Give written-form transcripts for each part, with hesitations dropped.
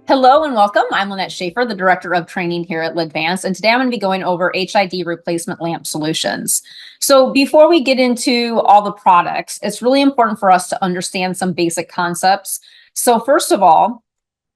Hello and welcome. I'm Lynette Schaefer, the Director of Training here at LEDVANCE, and today I'm going to be going over HID replacement lamp solutions. So before we get into all the products, it's really important for us to understand some basic concepts. So first of all,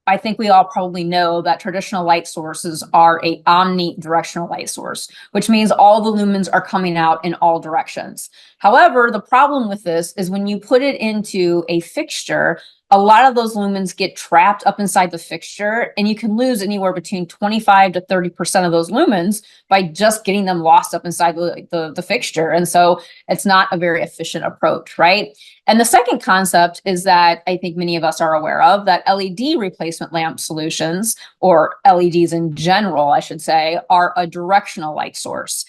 I think we all probably know that traditional light sources are a omnidirectional light source, which means all the lumens are coming out in all directions. However, the problem with this is when you put it into a fixture, a lot of those lumens get trapped up inside the fixture, and you can lose anywhere between 25 to 30% of those lumens by just getting them lost up inside the fixture. And so it's not a very efficient approach, right? And the second concept is that I think many of us are aware of, that LED replacement lamp solutions, or LEDs in general, I should say, are a directional light source.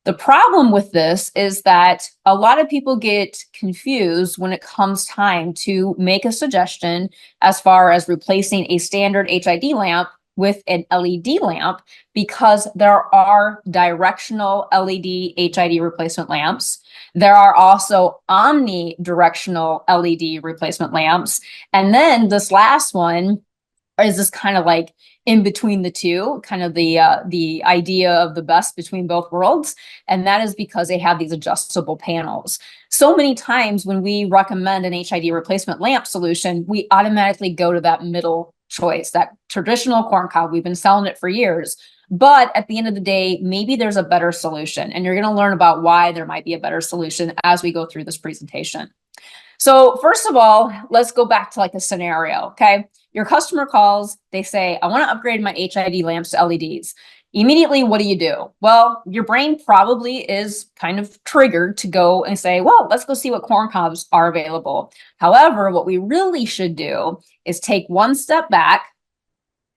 The problem with this is that a lot of people get confused when it comes time to make a suggestion as far as replacing a standard HID lamp with an LED lamp, because there are directional LED HID replacement lamps. There are also omnidirectional LED replacement lamps. And then this last one is this kind of like in between the two, kind of the idea of the best between both worlds. And that is because they have these adjustable panels. So many times when we recommend an HID replacement lamp solution, we automatically go to that middle choice, that traditional corn cob. We've been selling it for years. But at the end of the day, maybe there's a better solution. And you're going to learn about why there might be a better solution as we go through this presentation. So first of all, let's go back to like a scenario, okay? Your customer calls, they say, I want to upgrade my HID lamps to LEDs. Immediately, what do? Well, your brain probably is kind of triggered to go and say, well, let's go see what corn cobs are available. However, what we really should do is take one step back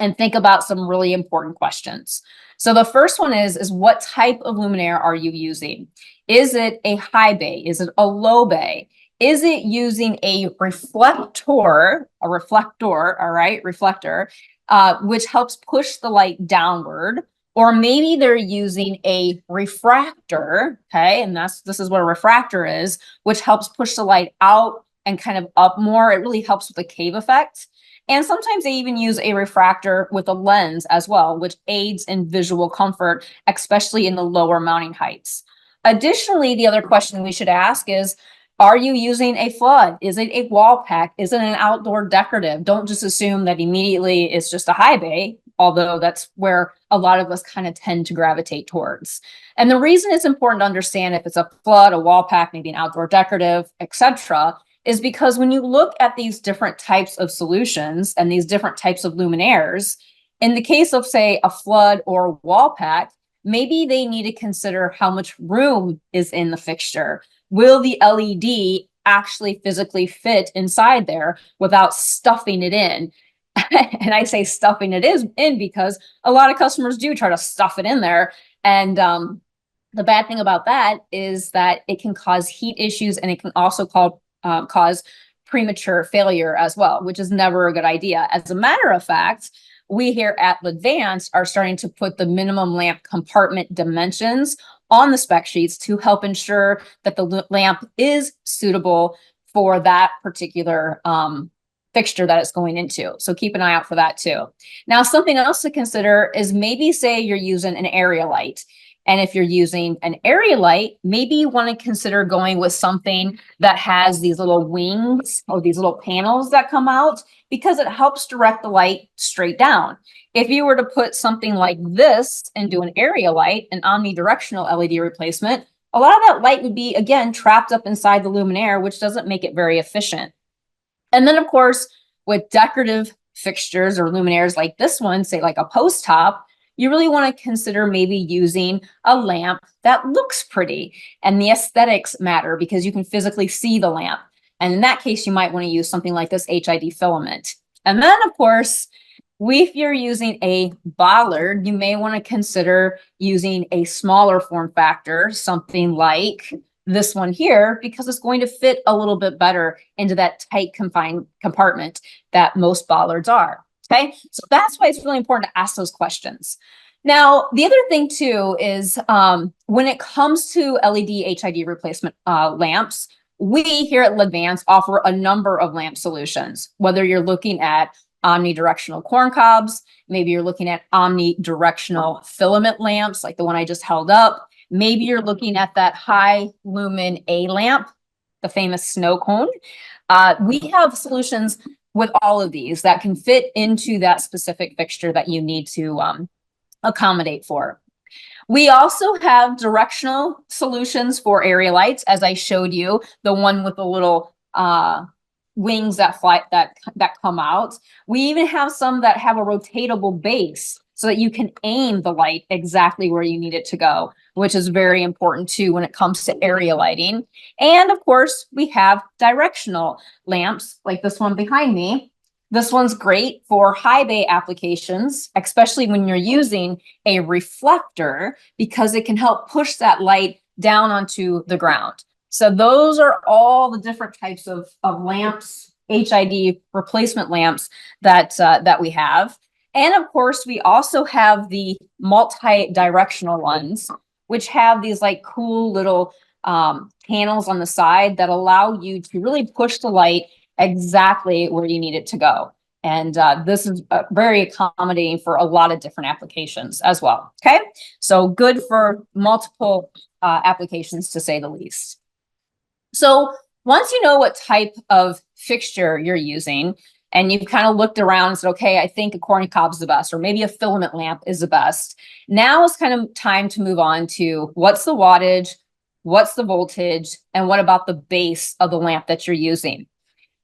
and think about some really important questions. So the first one is what type of luminaire are you using? Is it a high bay? Is it a low bay? Is it using a reflector, all right, reflector, which helps push the light downward? Or maybe they're using a refractor, okay? And this is what a refractor is, which helps push the light out and kind of up more. It really helps with the cave effect. And sometimes they even use a refractor with a lens as well, which aids in visual comfort, especially in the lower mounting heights. Additionally, the other question we should ask is, are you using a flood? Is it a wall pack? Is it an outdoor decorative? Don't just assume that immediately it's just a high bay, although that's where a lot of us kind of tend to gravitate towards. And the reason it's important to understand if it's a flood, a wall pack, maybe an outdoor decorative, etc., is because when you look at these different types of solutions and these different types of luminaires, in the case of, say, a flood or a wall pack, maybe they need to consider how much room is in the fixture. Will the LED actually physically fit inside there without stuffing it in? And I say stuffing it in because a lot of customers do try to stuff it in there. And the bad thing about that is that it can cause heat issues, and it can also cause premature failure as well, which is never a good idea. As a matter of fact, we here at LEDVANCE are starting to put the minimum lamp compartment dimensions on the spec sheets to help ensure that the lamp is suitable for that particular fixture that it's going into. So keep an eye out for that too. Now, something else to consider is maybe say you're using an area light. And if you're using an area light, maybe you want to consider going with something that has these little wings or these little panels that come out, because it helps direct the light straight down. If you were to put something like this and do an area light, an omnidirectional LED replacement, a lot of that light would be, again, trapped up inside the luminaire, which doesn't make it very efficient. And then, of course, with decorative fixtures or luminaires like this one, say like a post top, you really want to consider maybe using a lamp that looks pretty, and the aesthetics matter because you can physically see the lamp. And in that case, you might want to use something like this HID filament. And then, of course, if you're using a bollard, you may want to consider using a smaller form factor, something like this one here, because it's going to fit a little bit better into that tight confined compartment that most bollards are. Okay, so that's why it's really important to ask those questions. Now, the other thing too is when it comes to LED HID replacement lamps, we here at LEDVANCE offer a number of lamp solutions, whether you're looking at omnidirectional corn cobs. Maybe you're looking at omnidirectional filament lamps, like the one I just held up. Maybe you're looking at that high lumen A lamp, the famous snow cone. We have solutions with all of these that can fit into that specific fixture that you need to accommodate for. We also have directional solutions for area lights, as I showed you, the one with the little wings that fly that come out. We even have some that have a rotatable base so that you can aim the light exactly where you need it to go, which is very important too when it comes to area lighting. And of course, we have directional lamps like this one behind me. This one's great for high bay applications, especially when you're using a reflector, because it can help push that light down onto the ground. So those are all the different types of lamps, HID replacement lamps that we have. And of course, we also have the multi-directional ones, which have these like cool little panels on the side that allow you to really push the light exactly where you need it to go. And this is very accommodating for a lot of different applications as well. Okay, so good for multiple applications to say the least. So once you know what type of fixture you're using, and you've kind of looked around and said, okay, I think a corn cob is the best, or maybe a filament lamp is the best. Now it's kind of time to move on to what's the wattage, what's the voltage, and what about the base of the lamp that you're using.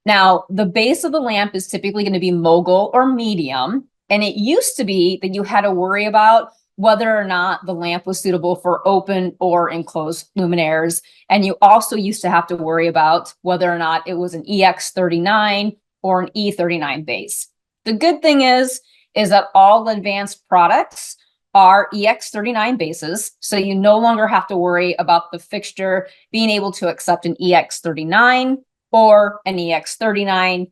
Now, the base of the lamp is typically going to be mogul or medium. And it used to be that you had to worry about whether or not the lamp was suitable for open or enclosed luminaires. And you also used to have to worry about whether or not it was an EX39 or an E39 base. The good thing is that all advanced products are EX39 bases. So you no longer have to worry about the fixture being able to accept an EX39 or an EX39,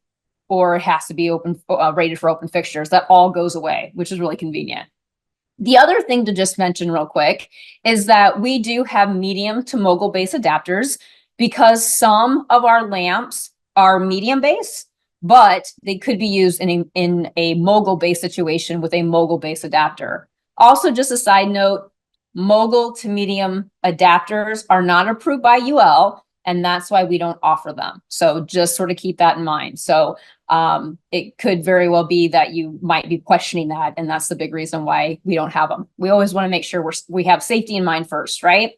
or it has to be open rated for open fixtures. That all goes away, which is really convenient. The other thing to just mention real quick is that we do have medium to mogul base adapters, because some of our lamps are medium base, but they could be used in a mogul base situation with a mogul base adapter. Also, just a side note, mogul to medium adapters are not approved by UL, and that's why we don't offer them. So just sort of keep that in mind. So it could very well be that you might be questioning that, and that's the big reason why we don't have them. We always want to make sure we have safety in mind first, right?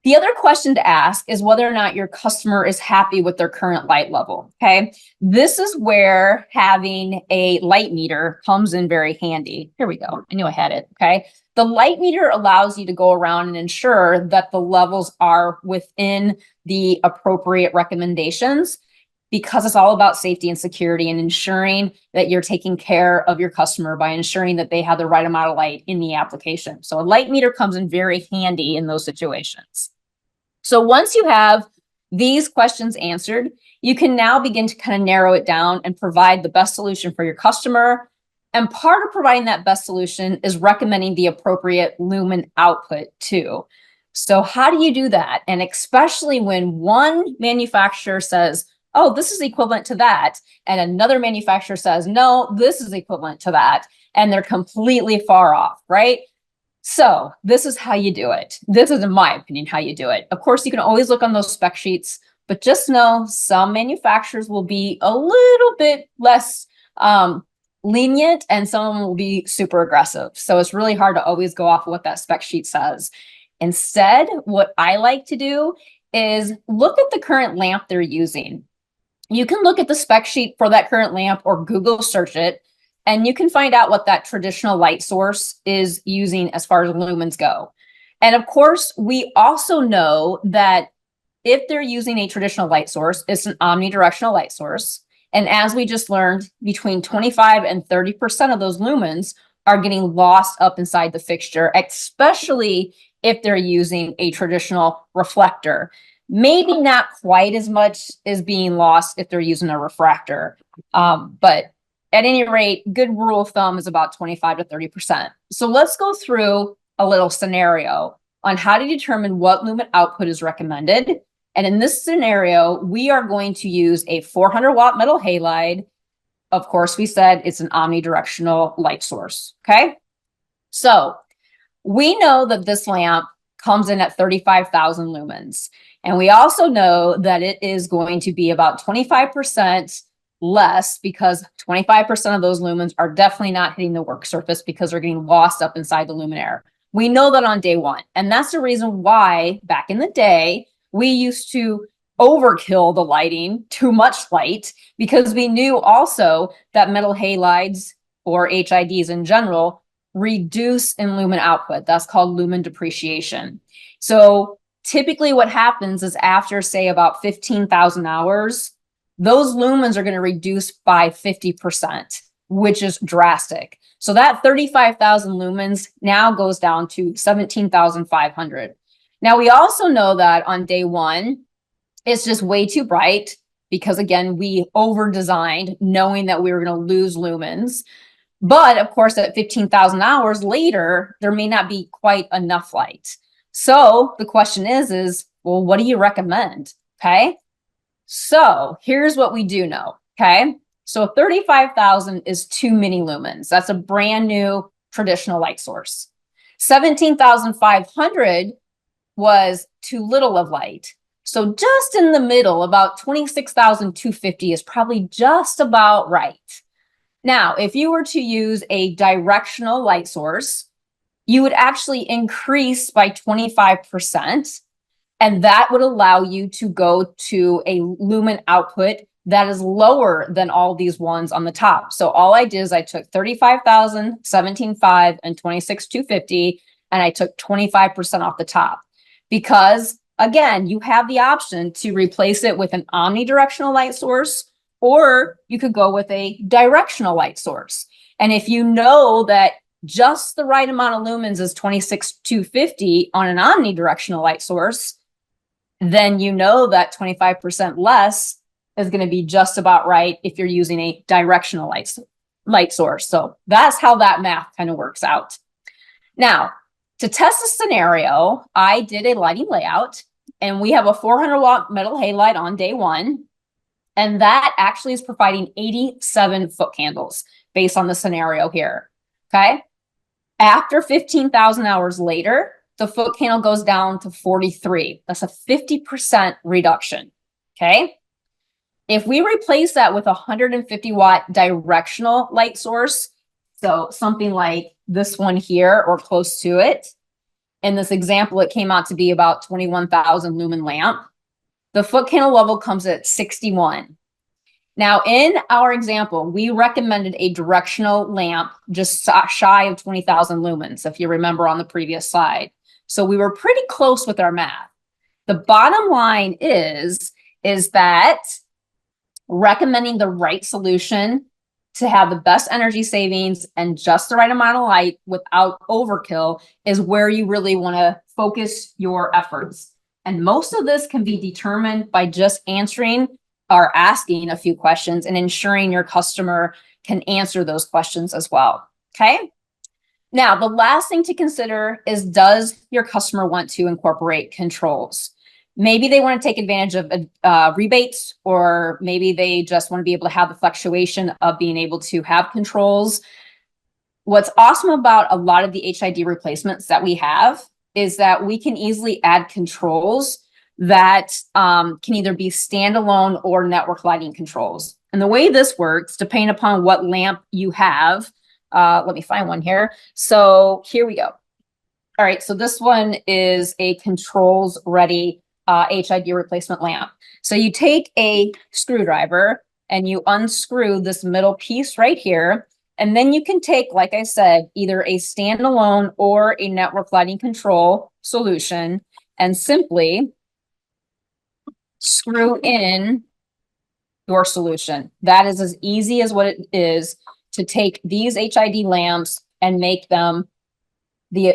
The other question to ask is whether or not your customer is happy with their current light level, okay? This is where having a light meter comes in very handy. Here we go. I knew I had it, okay? The light meter allows you to go around and ensure that the levels are within the appropriate recommendations, because it's all about safety and security and ensuring that you're taking care of your customer by ensuring that they have the right amount of light in the application. So a light meter comes in very handy in those situations. So once you have these questions answered, you can now begin to kind of narrow it down and provide the best solution for your customer. And part of providing that best solution is recommending the appropriate lumen output too. So how do you do that? And especially when one manufacturer says, oh, this is equivalent to that, and another manufacturer says, no, this is equivalent to that, and they're completely far off, right? So this is how you do it. This is, in my opinion, how you do it. Of course, you can always look on those spec sheets, but just know some manufacturers will be a little bit less lenient, and some of them will be super aggressive. So it's really hard to always go off of what that spec sheet says. Instead, what I like to do is look at the current lamp they're using. You can look at the spec sheet for that current lamp or Google search it, and you can find out what that traditional light source is using as far as lumens go. And of course, we also know that if they're using a traditional light source, it's an omnidirectional light source. And as we just learned, between 25 and 30% of those lumens are getting lost up inside the fixture, especially if they're using a traditional reflector. Maybe not quite as much as being lost if they're using a refractor. But at any rate, good rule of thumb is about 25 to 30%. So let's go through a little scenario on how to determine what lumen output is recommended. And in this scenario, we are going to use a 400 watt metal halide of course, we said it's an omnidirectional light source, okay? So we know that this lamp comes in at 35,000 lumens. And we also know that it is going to be about 25% less, because 25% of those lumens are definitely not hitting the work surface because they're getting lost up inside the luminaire. We know that on day one. And that's the reason why back in the day, we used to overkill the lighting, too much light, because we knew also that metal halides, or HIDs in general, reduce in lumen output. That's called lumen depreciation. So typically what happens is after, say, about 15,000 hours, those lumens are going to reduce by 50%, which is drastic. So that 35,000 lumens now goes down to 17,500. Now, we also know that on day one, it's just way too bright because, again, we over-designed knowing that we were going to lose lumens. But of course, at 15,000 hours later, there may not be quite enough light. So the question is, well, what do you recommend? Okay. So here's what we do know. Okay. So 35,000 is too many lumens. That's a brand new traditional light source. 17,500 was too little of light. So just in the middle, about 26,250 is probably just about right. Now, if you were to use a directional light source, you would actually increase by 25%, and that would allow you to go to a lumen output that is lower than all these ones on the top. So all I did is I took 35,000, 17,500, and 26,250, and I took 25% off the top. Because, again, you have the option to replace it with an omnidirectional light source, or you could go with a directional light source. And if you know that just the right amount of lumens is 26,250 on an omnidirectional light source, then you know that 25% less is going to be just about right if you're using a directional light source. So that's how that math kind of works out. Now, to test the scenario, I did a lighting layout, and we have a 400 watt metal halide on day one. And that actually is providing 87 foot candles based on the scenario here, okay? After 15,000 hours later, the foot candle goes down to 43. That's a 50% reduction, okay? If we replace that with a 150 watt directional light source, so something like this one here or close to it, in this example, it came out to be about 21,000 lumen lamp. The foot candle level comes at 61. Now, in our example, we recommended a directional lamp just shy of 20,000 lumens, if you remember on the previous slide. So we were pretty close with our math. The bottom line is that recommending the right solution to have the best energy savings and just the right amount of light without overkill is where you really want to focus your efforts. And most of this can be determined by just answering or asking a few questions and ensuring your customer can answer those questions as well. Okay. Now, the last thing to consider is, does your customer want to incorporate controls? Maybe they want to take advantage of rebates, or maybe they just want to be able to have the fluctuation of being able to have controls. What's awesome about a lot of the HID replacements that we have is that we can easily add controls that can either be standalone or network lighting controls. And the way this works, depending upon what lamp you have, let me find one here. So here we go. All right, so this one is a controls ready HID replacement lamp. So you take a screwdriver and you unscrew this middle piece right here. And then you can take, like I said, either a standalone or a network lighting control solution and simply screw in your solution. That is as easy as what it is to take these HID lamps and make them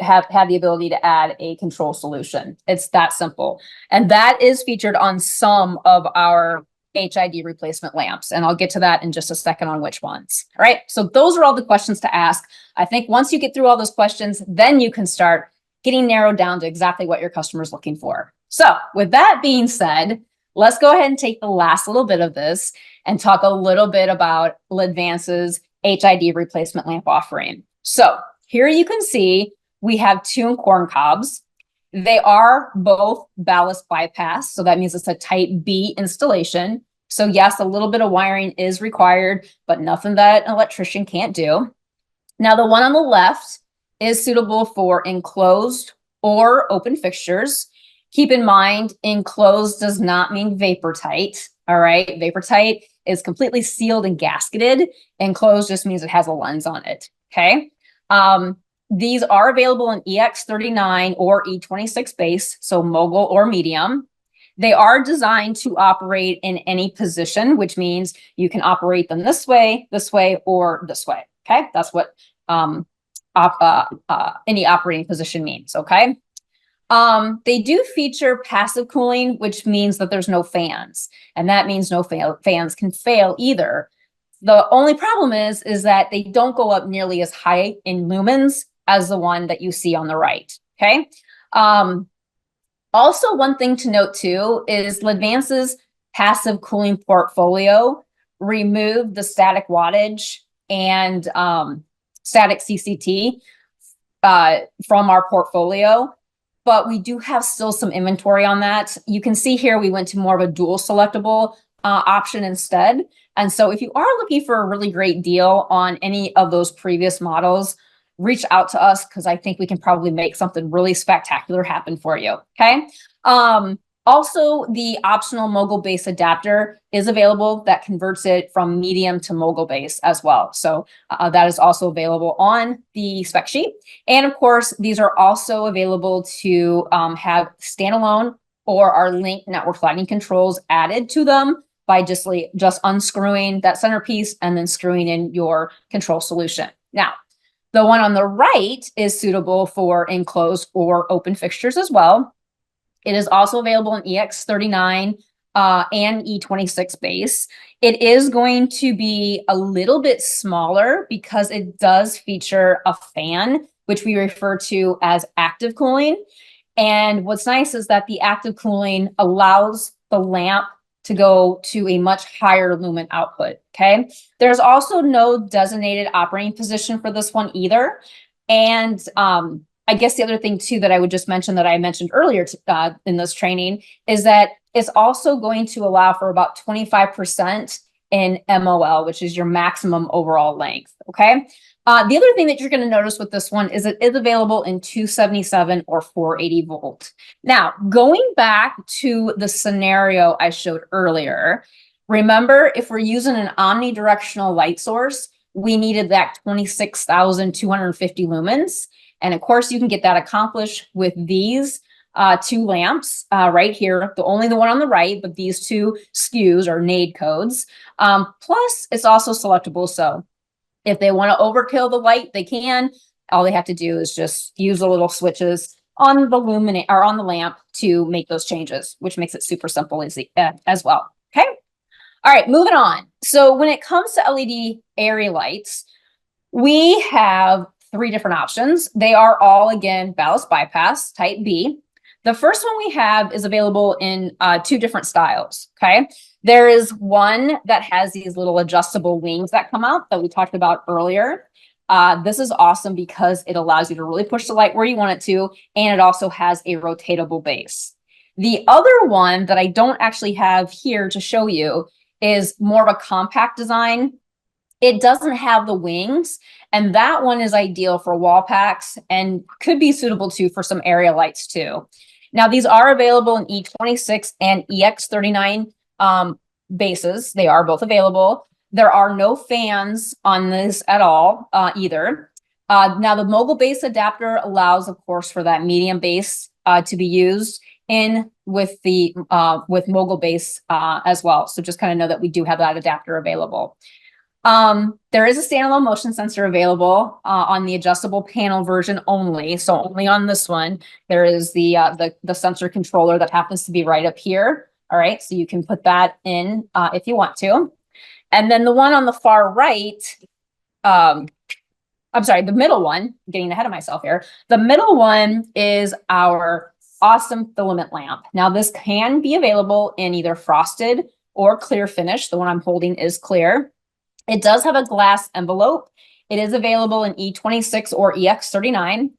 have the ability to add a control solution. It's that simple. And that is featured on some of our HID replacement lamps. And I'll get to that in just a second on which ones. All right. So those are all the questions to ask. I think once you get through all those questions, then you can start getting narrowed down to exactly what your customer is looking for. So with that being said, let's go ahead and take the last little bit of this and talk a little bit about LEDVANCE's HID replacement lamp offering. So here you can see we have two corn cobs. They are both ballast bypass, so that means it's a type B installation. So yes, a little bit of wiring is required, but nothing that an electrician can't do. Now, the one on the left is suitable for enclosed or open fixtures. Keep in mind, enclosed does not mean vapor tight. All right, vapor tight is completely sealed and gasketed. Enclosed just means it has a lens on it. Okay. These are available in EX39 or E26 base, so mogul or medium. They are designed to operate in any position, which means you can operate them this way, or this way. Okay, that's what any operating position means. Okay. They do feature passive cooling, which means that there's no fans, and that means no fans can fail either. The only problem is that they don't go up nearly as high in lumens as the one that you see on the right. Okay. Also, one thing to note too is LEDVANCE's passive cooling portfolio removed the static wattage and static CCT from our portfolio, but we do have still some inventory on that. You can see here we went to more of a dual selectable option instead. And so if you are looking for a really great deal on any of those previous models, reach out to us because I think we can probably make something really spectacular happen for you. Okay. Also, the optional mogul base adapter is available that converts it from medium to mogul base as well. So that is also available on the spec sheet. And of course, these are also available to have standalone or our link network lighting controls added to them by just unscrewing that centerpiece and then screwing in your control solution. Now, the one on the right is suitable for enclosed or open fixtures as well. It is also available in EX39 and E26 base. It is going to be a little bit smaller because it does feature a fan, which we refer to as active cooling. And what's nice is that the active cooling allows the lamp to go to a much higher lumen output. Okay. There's also no designated operating position for this one either. And I guess the other thing too that I would just mention that I mentioned earlier in this training is that it's also going to allow for about 25% in MOL, which is your maximum overall length. Okay. The other thing that you're going to notice with this one is it is available in 277 or 480 volt. Now, going back to the scenario I showed earlier, remember, if we're using an omnidirectional light source, we needed that 26,250 lumens. And of course, you can get that accomplished with these two lamps right here, only the one on the right, but these two SKUs or NAID codes. Plus, it's also selectable. So if they want to overkill the light, they can. All they have to do is just use the little switches on the luminate or on the lamp to make those changes, which makes it super simple as well. Okay. All right, moving on. So when it comes to LED area lights, we have three different options. They are all, again, ballast bypass type B. The first one we have is available in two different styles. Okay. There is one that has these little adjustable wings that come out that we talked about earlier. This is awesome because it allows you to really push the light where you want it to, and it also has a rotatable base. The other one that I don't actually have here to show you is more of a compact design. It doesn't have the wings, and that one is ideal for wall packs and could be suitable too for some area lights too. Now, these are available in E26 and EX39 bases. They are both available. There are no fans on this at all either. Now, the mogul base adapter allows, of course, for that medium base to be used in with mogul base as well. So just kind of know that we do have that adapter available. There is a standalone motion sensor available on the adjustable panel version only. So only on this one, there is the sensor controller that happens to be right up here. All right, so you can put that in if you want to. And then the one on the far right, I'm sorry, the middle one, I'm getting ahead of myself here. The middle one is our awesome filament lamp. Now this can be available in either frosted or clear finish. The one I'm holding is clear. It does have a glass envelope. It is available in E26 or EX39.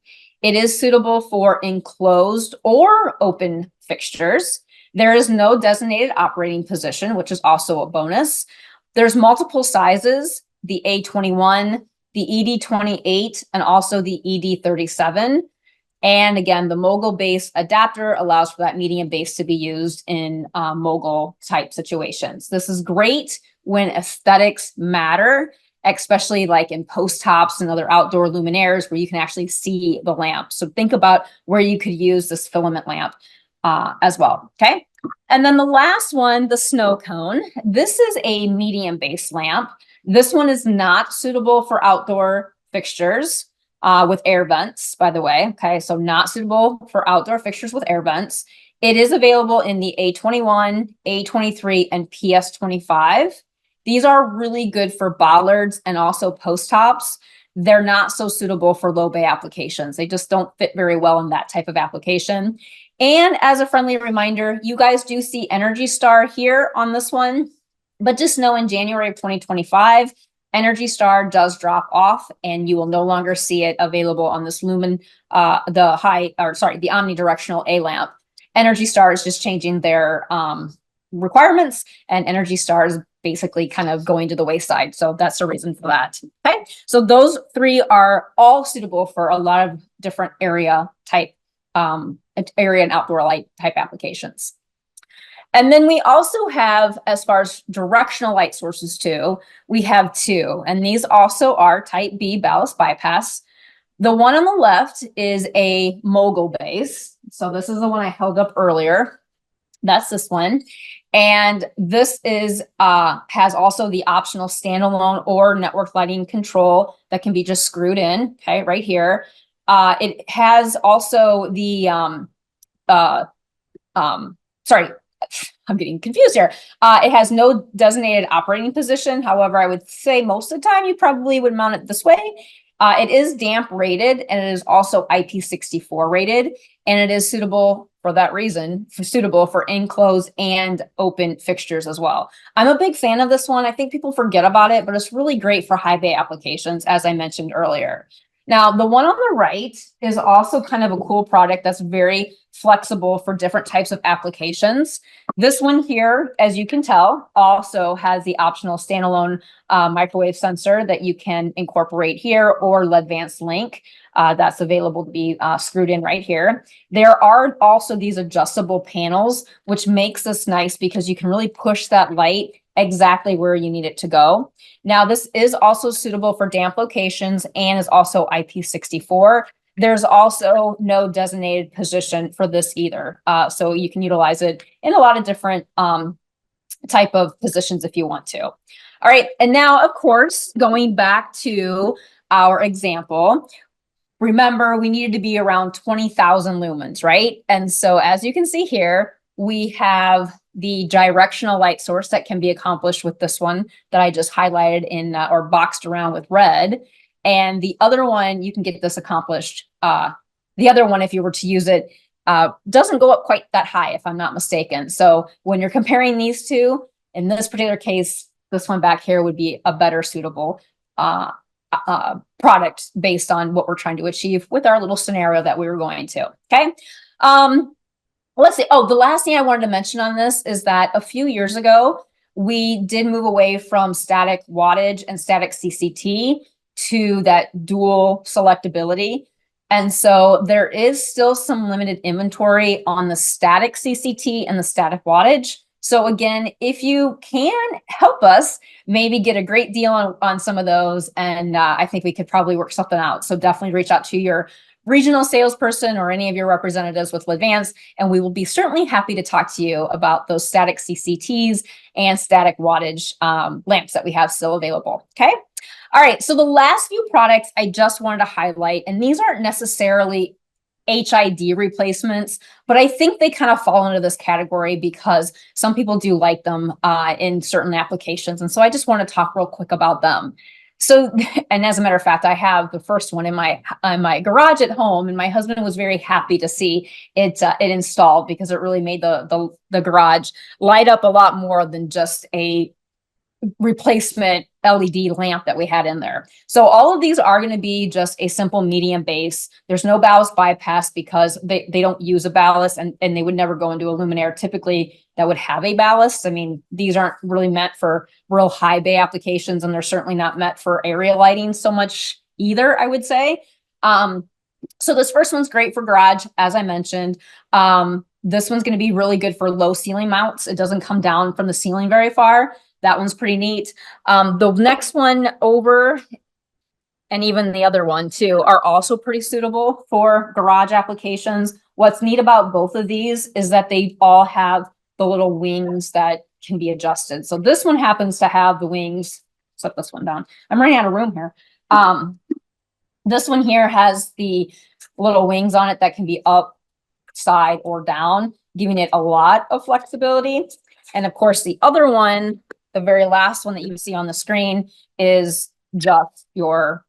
It is suitable for enclosed or open fixtures. There is no designated operating position, which is also a bonus. There's multiple sizes, the A21, the ED28, and also the ED37. And again, the mogul base adapter allows for that medium base to be used in mogul type situations. This is great when aesthetics matter, especially like in post tops and other outdoor luminaires where you can actually see the lamp. So think about where you could use this filament lamp as well, okay? And then the last one, the snow cone. This is a medium base lamp. This one is not suitable for outdoor fixtures with air vents, by the way, okay? So not suitable for outdoor fixtures with air vents. It is available in the A21, A23, and PS25. These are really good for bollards and also post tops. They're not so suitable for low bay applications. They just don't fit very well in that type of application. And as a friendly reminder, you guys do see Energy Star here on this one, but just know in January of 2025, Energy Star does drop off and you will no longer see it available on this lumen, the omnidirectional A lamp. Energy Star is just changing their requirements, and Energy Star is basically kind of going to the wayside. So that's the reason for that. Okay, so those three are all suitable for a lot of different area and outdoor light type applications. And then we also have, as far as directional light sources too, we have two, and these also are type B ballast bypass. The one on the left is a mogul base. So this is the one I held up earlier. That's this one. And this is has also the optional standalone or network lighting control that can be just screwed in, okay, right here. It has also the sorry, I'm getting confused here. It has no designated operating position. However, I would say most of the time you probably would mount it this way. It is damp rated, and it is also IP64 rated, and it is suitable for that reason, suitable for enclosed and open fixtures as well. I'm a big fan of this one. I think people forget about it, but it's really great for high bay applications, as I mentioned earlier. Now, the one on the right is also kind of a cool product that's very flexible for different types of applications. This one here, as you can tell, also has the optional standalone microwave sensor that you can incorporate here, or LEDVANCE link that's available to be screwed in right here. There are also these adjustable panels, which makes this nice because you can really push that light exactly where you need it to go. Now, this is also suitable for damp locations and is also IP64. There's also no designated position for this either. So you can utilize it in a lot of different type of positions if you want to. All right, and now, of course, going back to our example, remember we needed to be around 20,000 lumens, right? And so as you can see here, we have the directional light source that can be accomplished with this one that I just highlighted in or boxed around with red. And the other one, you can get this accomplished. The other one, if you were to use it, doesn't go up quite that high, if I'm not mistaken. So when you're comparing these two, in this particular case, this one back here would be a better suitable product based on what we're trying to achieve with our little scenario that we were going to. Okay. Let's see. Oh, the last thing I wanted to mention on this is that a few years ago, we did move away from static wattage and static CCT to that dual selectability. And so there is still some limited inventory on the static CCT and the static wattage. So again, if you can help us maybe get a great deal on some of those, and I think we could probably work something out. So definitely reach out to your regional salesperson or any of your representatives with LEDVANCE, and we will be certainly happy to talk to you about those static CCTs and static wattage lamps that we have still available. Okay. All right. So the last few products I just wanted to highlight, and these aren't necessarily HID replacements, but I think they kind of fall into this category because some people do like them in certain applications. And so I just want to talk real quick about them. So, and as a matter of fact, I have the first one in my garage at home, and my husband was very happy to see it installed, because it really made the garage light up a lot more than just a replacement LED lamp that we had in there. So all of these are going to be just a simple medium base. There's no ballast bypass because they don't use a ballast, and they would never go into a luminaire typically that would have a ballast. I mean, these aren't really meant for real high bay applications, and they're certainly not meant for area lighting so much either, I would say. So this first one's great for garage, as I mentioned. This one's going to be really good for low ceiling mounts. It doesn't come down from the ceiling very far. That one's pretty neat. The next one over, and even the other one too, are also pretty suitable for garage applications. What's neat about both of these is that they all have the little wings that can be adjusted. So this one happens to have the wings. Set this one down. I'm running out of room here. This one here has the little wings on it that can be up, side, or down, giving it a lot of flexibility. And of course, the other one, the very last one that you see on the screen, is just your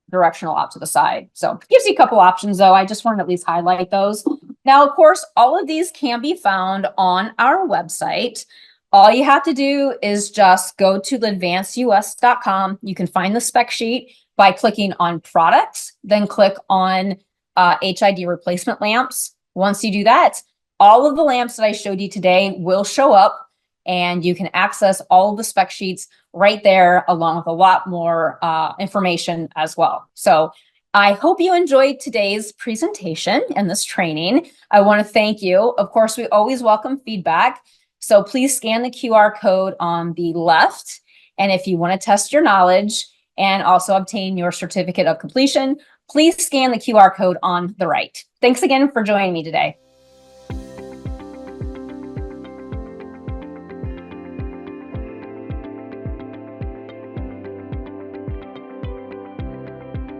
directional out to the side. So it gives you a couple options, though. I just want to at least highlight those. Now, of course, all of these can be found on our website. All you have to do is just go to LEDVANCEUS.com. You can find the spec sheet by clicking on products, then click on HID replacement lamps. Once you do that, all of the lamps that I showed you today will show up, and you can access all of the spec sheets right there, along with a lot more information as well. So I hope you enjoyed today's presentation and this training. I want to thank you. Of course, we always welcome feedback. So please scan the QR code on the left. And if you want to test your knowledge and also obtain your certificate of completion, please scan the QR code on the right. Thanks again for joining me today.